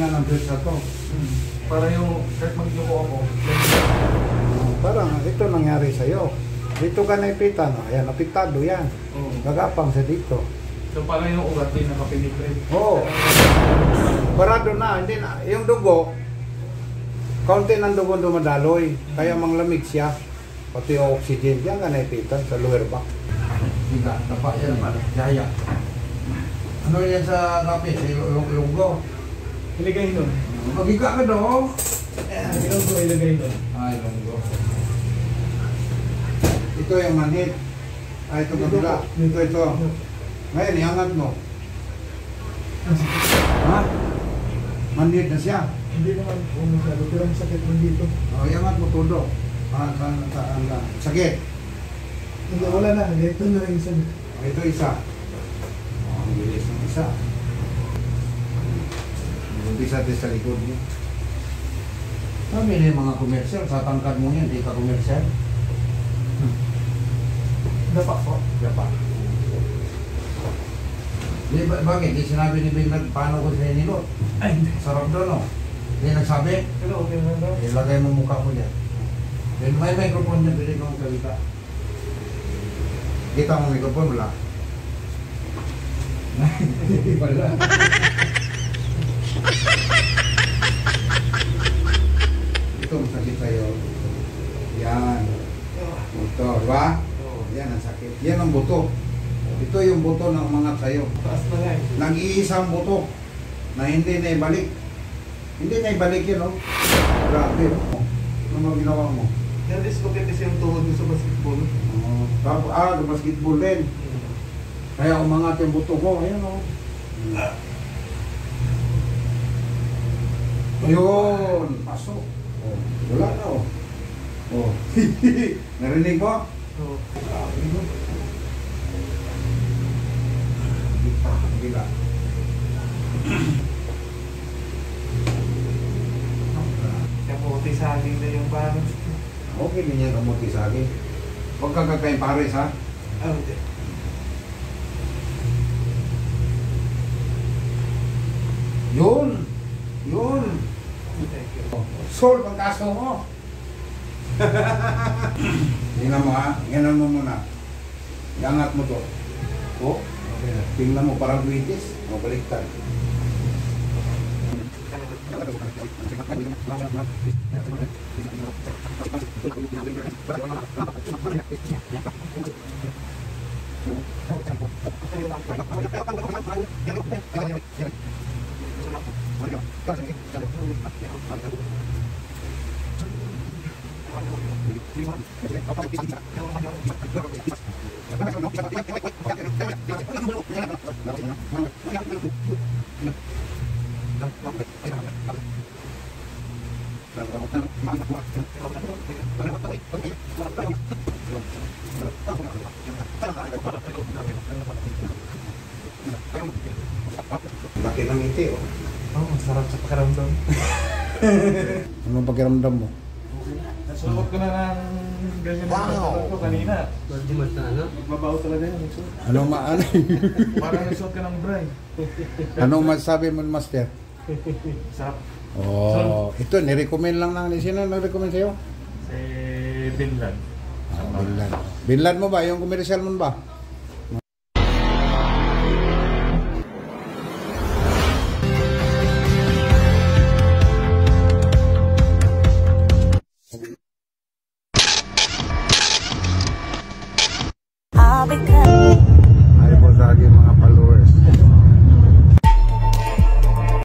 na ng pizza to. Para yung kahit magyuko ako. Parang ito nangyari sa'yo. Dito ka naipitan. Ayan, napitado yan. Gagapang sa dito. So parang yung ugat din nakapenetrate. Oo. Parado na. Hindi na. Yung dugo, kaunti ng dugo dumadaloy. Kaya manglamig siya. Pati yung oxygen. Yan ka naipitan sa lower back. Higa, tapak yan. Jaya. Ano yan sa kapit? Ilunggo? Ilagay nun. Magiga ka daw. Ilunggo ilagay nun. Ay, ilunggo. Ito yung manhid. Ay, ito kabila. Ito. Ngayon, iangat mo. Ha? Manhid na siya. Hindi naman masyado, pero masakit mo dito. O, iangat mo todo. Sakit. Hindi, wala na. Ito na lang isa. Ito isa. Ang bilis ng isa. Umpisa din sa likod niya. Sabi na yung mga komersyal, sa tangkad mo yan, di ka komersyal. Dapat po. Dapat. Di ba, bakit? Di sinabi ni Binag, paano ko siya nilot? Ay, hindi. Sarap doon, no? Hindi nagsabi? Pero okay na daw. Ilagay mo mukha ko dyan. Then may microphone dyan, pwede kong salita. Kita mo mikrofon, wala. Wala. Ito, masakit sa'yo. Yan. Ito, diba? Yan ang sakit. Yan ang buto. Ito yung buto ng mga sa'yo. Taas na nga eh. Nag-iisang buto na hindi na ibalik. Hindi na ibalik yun, no? Grabe, no? Ano mo ginawa mo? Na-dislocate kasi yung tuhod mo sa basketball. Basketball din. Kaya umangat yung buto ko. Ayan, no? Ayun, pasok. Oh, wala na, oh. Oh. Narinig mo? Oo. Gila. Kamuti saging na yung parang. Okay din yan kamuti sa akin. Huwag kang kakain pares, ha? Hindi. Yun! Yun! Thank you. Solve ang kaso mo! Tingnan mo, ha? Tingnan mo muna. Iangat mo to. Oh, okay. Tingnan mo, parang buwitis. O, baliktad. Laki ng ngiti, oh. Oh, sarap sa pakiramdam. Anong pakiramdam mo? Nasulot ko na ng ganyan ko kanina. Magbabaw talaga yan. Anong Parang nagsuot ka ng bray. anong masasabi mo, Master? Sarap. Oh, ito, nirecommend lang na. Sino nag-recommend sa'yo? Si Binlan. Binlan. Binlan mo ba? Yung commercial mo ba?